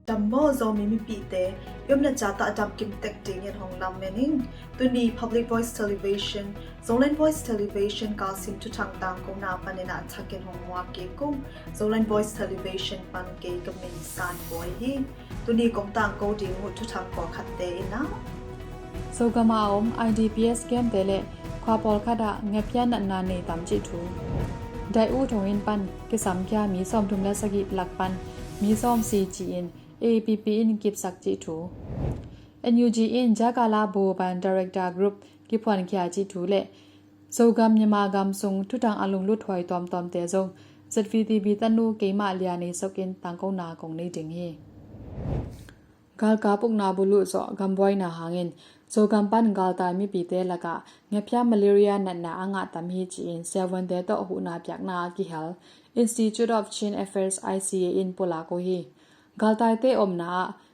ดัมโบโซมีปีเตยมนาจาตาดับกิมเต็กดิงยันฮองลำเมนิงตุนี Public Voice Television Zolan Voice Television กาซิมทุทางต่างกงนาปันเนนาทักเกนฮองวาเกกุม Zolan Voice Television ปันเกกมินสานบอยฮีตุนีกงต่างโกดิงหุทุทางก่อขัดเตนะโซกามาอม IDPS เกมเตเลควาปอลคาดะเงพยานันนาเนตามจิทูไดอูทงอินปันกิสัมคยามีซ่อมทุมและสกิหลักปันมีซ่อม CGN APP อินกิบสักจิทู NUG อินจากาลาโบบัน Director Group กิพวันคยาจิทูเลโซกามยมากามทรงทุตังอลุงลุดถอยตอมตอมเตจง ZVTV ตันนูเกมาเลียในสกินตังกงนากงในดิงเฮกาลกาปุกนาบุลุโซกัมบอยนาหางอินโซกัมปันกาลตายมีปีเตละกะเงพยามาเลเรียนันนาอ่างะตัมฮีจีอิน7เตโตหูนาปยักนากิเฮล Institute of Chin Affairs ICA in ปุลาโกฮีกาลตายเตอมนา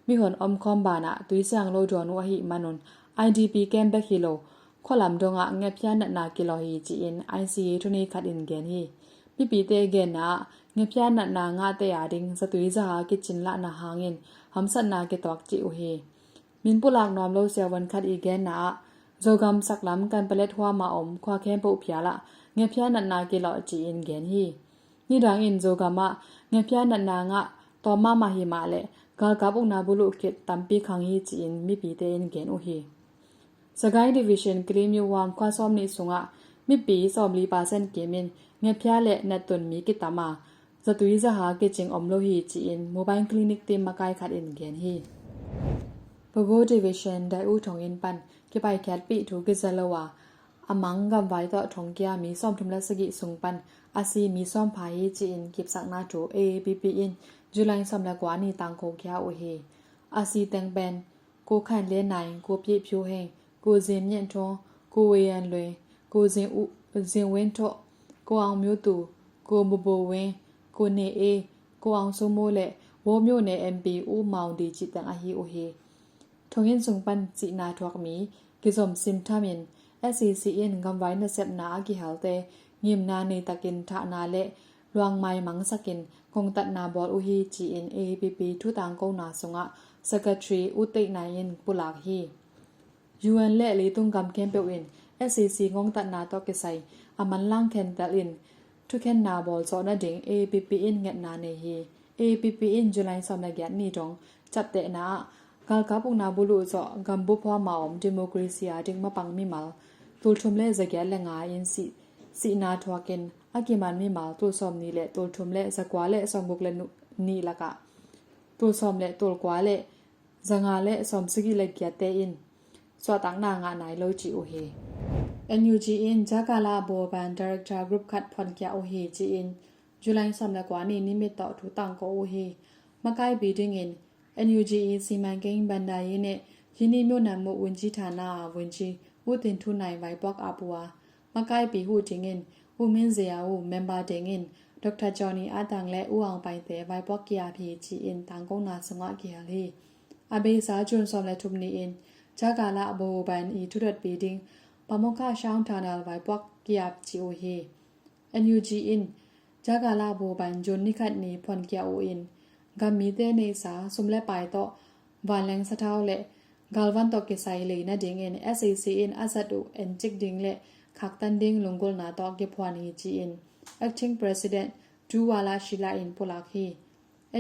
มีหนอมคอมบานะตุยเสียงโลดอนวะหิมานุน IDP แกมเบคิโลขอลำดงะเงพยานันนากิโลฮีจีอิน ICA ทุนีคัดอินเกนฮีมีปีเตเกนนาเงพยานันนางะเตยาดิงสตุยซาหากิจินละนาหางอินหำสันนาเกตอกจิอุเฮมินปุลากนอมโลเซียวันคัดอีแกนนาโจกัมสักล้ำกันเปเลตหัวมาอมควาแคมปุพยาละเงพยานันนาเกลอจีอินเกนฮีนี่ดังอินโจกัมะเงพยานันนางะตอมามาหิมาเลกาลกาบุกนาบุลุกิตตัมปีขังฮีจีอินมีปีเตอินเกนอุเฮสกายดิวิชั่นกรีมยูวามควาซอมนิสุงะมีปีซอมลีปาเซนเกมินเงพยาเลนัตุนมีกิตามาสตุยซาหาเกจิงอมโลฮีจีอินโมบายคลินิกเตมมากายคัดอินเกนฮีปโกดิวิชั่นไดอูทงอินปันกิไปแคทปีถูกิซาลวาอามังกัมไว้ต่อทงเกียมีซ่อมทุมและสกิสุงปันอาซีมีซ่อมพายจีอินกิบสักนาจูAAPPอินจุลัยซ่อมและกว่านีตังโคเกียโอเฮอาซีแตงแบนกูขันเลียนไหนกูปีผิวแหงกูเจียมเย็นทงกูเวียนเลยกูเจียงเว้นทกูเอามิวตูกูบุบเวนกูเนเอกูเอาโซโมเลวอมิวเนMPอูเมาดีจิตังอาฮีโอเฮทงเห็นสุงปันจีนาทวกมีกิสมซิมทามิน SCCN กำไว้นเซบนากิเฮลเตงิมนาในตะกินทานาเลลวงไม้มังสกินกงตัดนาบอลอุฮี GNAPP ทุตังกงนาสงะ Secretary อุตินายินปุลากฮี UN เลลีตุงกำเข้มเปวิน SCC งงตัดนาตอกิไซอามันล่างเคนตัลินทุกเคนนาบอลโซนาดิง APP อินเงนาเนฮี APP อินจุลัยสอมนาแกนนี่จงจับเตนากาลกาปุกนาบุลุโซกัมบุพวามาอมดิโมครีซีอาดิงมาปังมิมัลตุลทุมเลซะแกเลงาอินสีนาทวาเกนอากิมันมิมัลตุลซอมนีเลตุลทุมเลซะกวาเลซอมบุกเลนีละกะตุลซอมเลตุลกวาเลจังาเลซอมสกิเลกยะเตอินสวตังนางานายโลจิโอเฮ NUG อินจากาลาโบบัน Director Group คัดพอนแกโอเฮจีอินจุลัยซอมละกวานีนิมิตต่อทุตังโกโอเฮมะไกบีดิงอินNUG စီမံကိန်းဘန်ဒါရေးနဲ့ယင်းနှမြို့နယ်မှုဝန်ကြီးဌာနဝန်ကြီးဦးတင်ထုနိုင်ဝိုင်ပေါက်အပူဝါမကိုက်ပီဟုတင်ငင်ဦးမင်းစရာဦးမန်ဘာတင်ငင်ဒေါက်တာဂျော်နီအာတန်လဲဦးအောင်ပိုင်တဲ့ဝိုင်ပေါက်ကီယာဖြီချီအင်တန်ကုန်းနာစငါကီယာလေအဘေစာကျွန်းစောလဲထုမနီအင်ဂျာကာလာအဘောဘန်ဤထုရတ်ပီဒင်းပမောခရှောင်းဌာနဝိုင်ပေါက်ကီယာချီအိုဟေ NUG in ဂျာကာလာဘောဘန်ဂျွန်နိခတ်နီဖွန်ကီယာအိုအင်กามีเตเนสาสุมเลปายโตวานแรงสะเท้าเลกาลวันตอกิไซเลยนะดิงเอ็น SACN อาซัดูเอ็นจิกดิงเลคักตันดิงลงกลนาตอกิพวานีจีเอ็น Acting President จูวาลาชิลาอินปุลาคี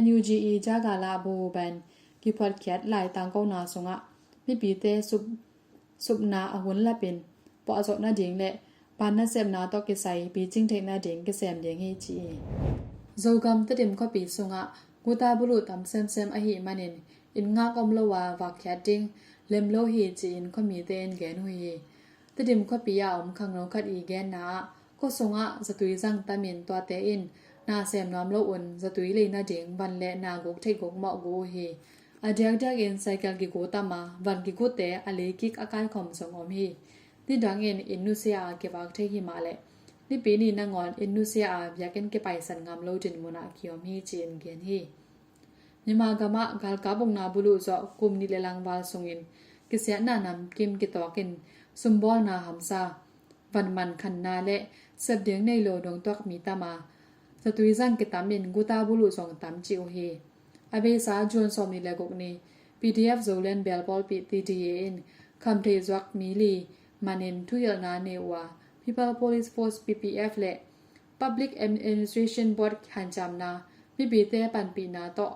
NUGE จากาลาโบแบนกิพอดแคทหลายตังกนาสงะมีปีเตสุบนาอหุนละเป็นปออจนะดิงเลปานนะเซมนาตอกิไซปีจิงเทนะดิงกะแซมดิงเฮจีโซกัมตะดิมก็ปีสงะกูตาบุรุษตำเซมอหิมันินอินงากอมโลวาวักแคดดิงเลมโลฮีจีนก็มีเตนแกนหุยตดิมก็ปียาอมคังโนคัดอีแกนนาก็สงะสตุยจังตามินตัวเตอินนาเซมนอมโลอุนสตุยเลยนาเดงวันและนากกเทกกเหมาะกูเฮอเดียกอินไซเคิลกิโกตามาวันกิโกเตอเลกิกอากายคอมสงอมฮีนี่ดังอินนุเซียเก็บวักเทหิมาเลนี่ปีนี้นางอนอินนุเซียอยากเก็นเก็บไปสันงามโลจินมุนาคิยอมฮีจีนเกนฮีนิมากามะกาลกาบงนาบุลุจอกุมนิเลลังวาลสงอินกิเสียนานำกิมกิตอกินสุมบอลนาหัมซาวันมันคันนาและเสบเดียงในโลดงตอกมีตามาสตุยจังกิตามินกูตาบุลุสองตามจิโอเฮ abe sa jun som ni legok ni pdf zolen belpol pi tda in khamte zwak mili manin thuyal na ne wa people police force ppf le public administration board khanjam na mi bi te pan pi na to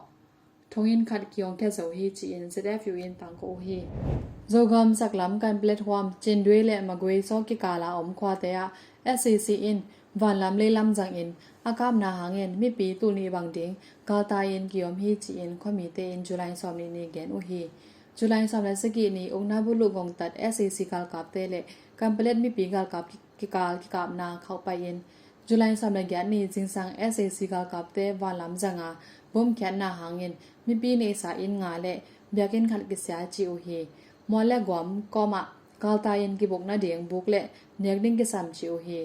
thongin khat kiong the zo hi chi in zfu in tang ko hi zogam saklam kan platform chindwe le magwe so ki kala om khwa te ya sac in van lam le lam jang in akam na hangen mi pi tu ni bang ding ka ta in kiom hi chi in khomi te in july som ni gen u hi july som la saki ni ongna bulu gong tat sac kal kap te le complete mi pi kal kap ki kap na khau pa in july som la gyan ni jingsang sac kal kap te van lam janga bom khan na hangen mi pi ne sa in nga le byakin khat ki sia chi u hi mola gom koma kalta yen ki bok na deng buk le nekding ki sam chi u hi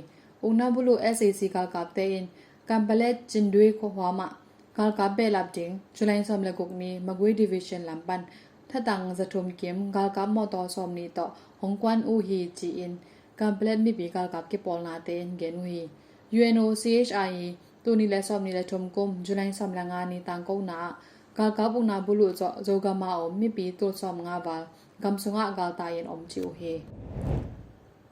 ungna bulu sac kal kap te in kampale chindui kho hwama kal kap be lap ding july som le gok ni magui division lampan thatang zathum kem gal kap mo to som ni to hongkwan u hi chi in kampale mi bi kal kap ki pol na te in gen u hi UNOCHI tu ni le som ni le thum kum july som la nga ni tang ko na kal kap ungna bulu cho zogama om mi pi tu som nga wal gamsunga gal ta yen om chi u hi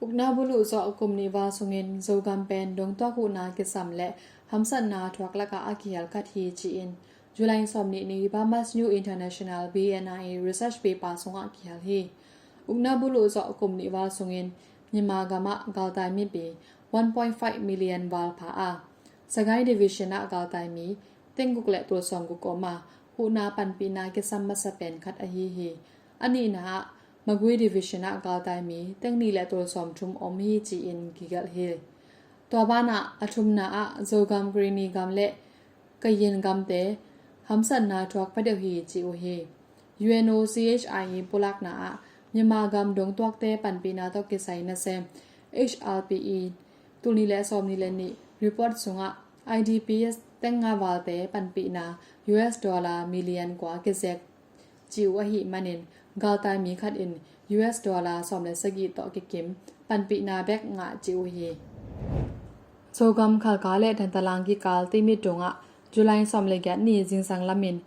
ukna bulu zo kum ni wa sungin zogam pen dong to ku na ke sam le hamsan na thwak la ka akial khat hi chi in july som ni Bahamas New International BNI research paper sunga khial hi ukna bulu zo kum ni wa sungin nyima gama gal ta mi bi 1.5 million wal pha a sagai division a gal ta mi tenguk le to som ku ko ma hu na pan pi na ke sam ma sa pen khat a hi ani na magui division a gal tai mi tengni le to som thum om hi chi in gigal hill to bana athum na a zogam greeny gam le kayin gam te hamsan na thwak phadew hi chi u hi UNOCHI polak na a nyama gam dong twak te pan pi na to ke sai na sem HRPE tuni le som ni le ni report sunga IDPS tenga wal te pan pi na $1 million kwa ke zek chi u hi manin gal tai mi khat in $, som le sagi to ki kim pan pi na bek nga chi u hi sogam khal ka le than talang ki kal ti mi tonga july som le gyan ni jingsang lamin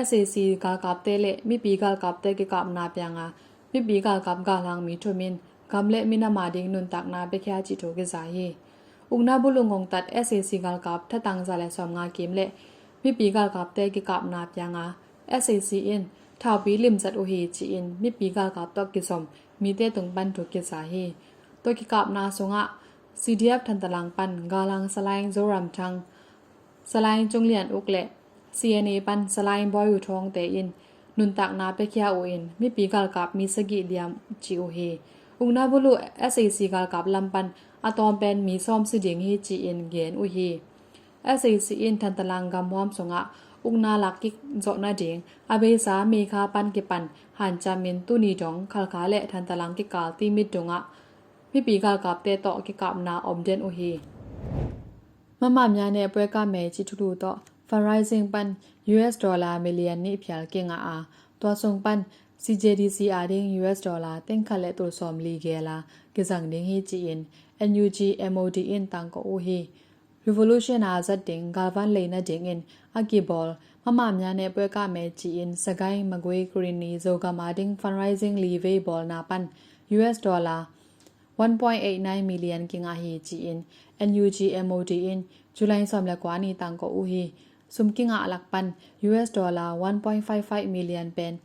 sac kal kap te le mi pi kal kap te ki kap na pyanga mi pi kal kap ga lang mi thomin kam le mina ma ding nun tak na be kya chi tho ke za hi ungna bulungong tat sac kal kap thatang za le som nga kim le mi pi kal kap te ki kap na pyanga sac in thao pi lim zat u hi chi in mi pi kal kap to ki som mi te tung ban thu ki sa hi to ki kap na songa CDF than talang pan galang salaing zoram thang salaing chunglian ukle CNA pan salaing boy u thong te in nun tak na pe kya u in mi pi kal kap mi sagi diam chi u hi ungna bulu SAC kal kap lampan atom pen mi som si ding hi chi in gen u hi SAC in than talang gam wam songa ungna lakik zo na ding abe sa me kha pan ki pan han chamin tu ni dong khal kha le than talang ki kal ti mi donga mi pi kal kap te to ki kap na om den u hi mama mya ne pwe ka me chi thu to fundraising pan $, million ni phyal ke nga a to song pan CJDC ading $, teng khale to som li ge la ke jang ding hi chi in NUG MOD in tang ko u hi revolution azat ding galvan leina ding in akibol mama mya ne pwe ka me chi in sagai magwe krini zogama ding fundraising live bol na pan $, 1.89 million kinga hi chi in NUG MOD in July som la kwa ni tang ko u hi sum kinga alak pan $, 1.55 million pen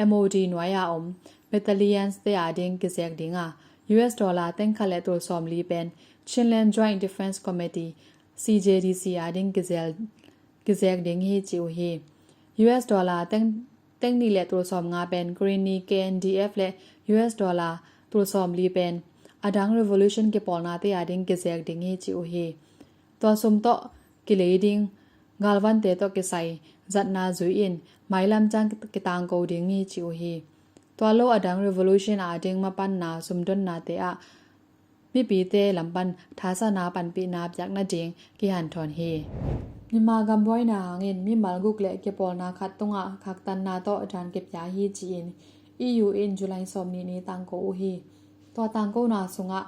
MOD nwaya om battalions te ading kisek dinga $, teng khale to som li pen Chinland Joint Defense Committee CJDC ading kisek ding hi chi u hi $, teng ni le to som nga pen Greeny KNDF le $, to som li pen adang revolution ke polna te ading kisek ding hi chi u hi to sum to kileding galwan te to ke sai zatna zuin mailam chang ke tang ko ding hi chi u hi to lo adang revolution ading ma pan na sumdon na te a mi pi te lampan thasa na pan pi na pyak na ding ki han thon hi nima gamboi na ngin mi malguk le ke polna khat tonga khak tan na to adan ke pya hi chi in EU in July som ni tang ko u hi to tang ko na sunga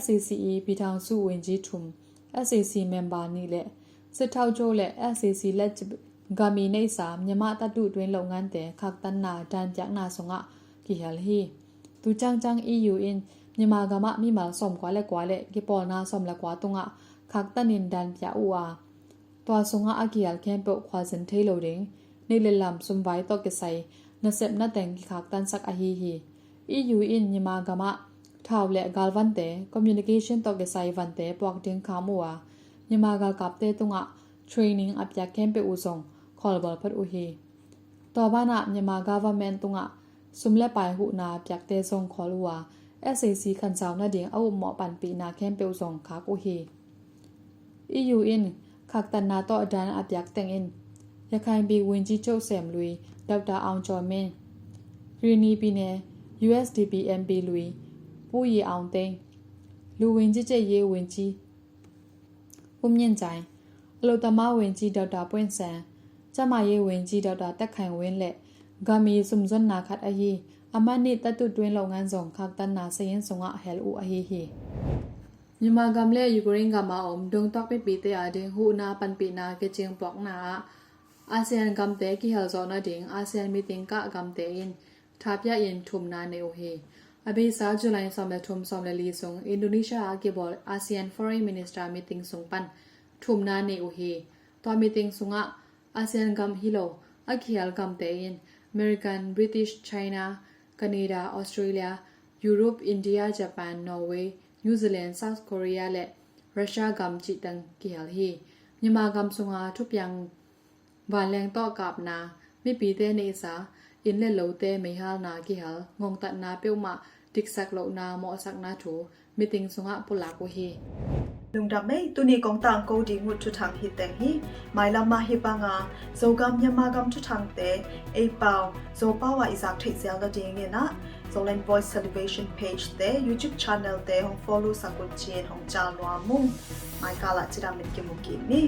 SCCE ပြည်ထောင်စုဝင်ကြီး thum SAC member นี่แหละစစ်ထောက်ကျိုးและ SAC လက် กามีในสามยามะตัดดูด้วยโรงงานแต่คักตันนาดานจากนาสงะกิฮัลฮีตูจัง EU อินยามากามะมีมาสมกว่าและกว่าและกิปอนาสมและกว่าตงะคักตันินดานปะอูอาตัวสงะอากิฮัลแคมเปควาซันเทโลดิงในเลลำสมไว้ตอกเกไซนาเซบนาแต่งกิคักตันสักอาฮีฮีEU อินยามากามะท้าวและกาลวันเตคอมมิวนิเคชันตอกเกไซวันเตปวกดิงคามัวยามากาลกับเตตงะเทรนนิ่งอับจากแคมเปอูซงคอลบอลพัดอุฮีต่อบ้านะยามากาฟเมนตงะสุมและปลายหูนาจากเตซงคอลัว SAC คันสาวนาเดียงเอาหมอปันปีนาแคมเปอูซงคักอุฮี EU อินคักตันนาต่อดานอับจากแต่งอินยาคายบีวินจิโจเซมลุยดอกตาอองจอเมนรีนีปีเน USDP MB ลุยผู้ยีอองเตงลูวินจิเจเยวินจีปุ่มเย็นใจโลตามาวินจีดอกตาป่วนแสงจะมาเยวินจีดอกตาแตกแข่งเว้นแหละกามีสุมจนนาคัดอาฮีอามันนิตัดตุดด้วยโรงงานส่งคักตันนาเซียนสงะเฮลอูอาฮีฮียามากำเล่ยูกริงกามาอมดงตอกไปปีเตอาเดงหูนาปันปีนาเกจิงปอกนาอาเซียนกำเตกิเฮลโซนาดิงอาเซียนมีติงกะกำเตอินทาพยาอินทุมนาเนโอเฮอภิษาจุลัยสอมเลทุมสอมเลลีสงอินโดนีเซียอาเกบอลอาเซียนฟอเรนมินิสเตอร์มีติงสงปันทุมนาเนโอเฮตัวมีติงสงะอาเซียนกำฮิโลอากิเฮลกำเตอินอเมริกันบริติชไชน่าแคนาดาออสเตรเลียยุโรปอินเดียญี่ปุ่นนอร์เวย์นิวซีแลนด์เซาท์เกาหลีและรัสเซียกำจิตังกิเฮลฮียามากำสงะทุบยังบานแรงต่อกับนาไม่ปีเตเนซาอินเลโลเตไม่ฮาลนากิฮัลงงตัดนาเปียวมาดิกสักโลนาหมอสักนาถูมิติงสงะปุลากุฮีลุงดำไม่ตุนีกองต่างกูดีงุดทุทางฮิตแต่งฮีไม่ละมาฮิปังอาโซกำยามากำทุทางเตไอเปาโซป้าวาอิสักเทเซลละดีเงี้ยนะ Zolan Voice Television Page เต YouTube Channel เตของ follow สักกุญเชียนของจาลวามุงไม่กาละจิรามินกิมุกินี่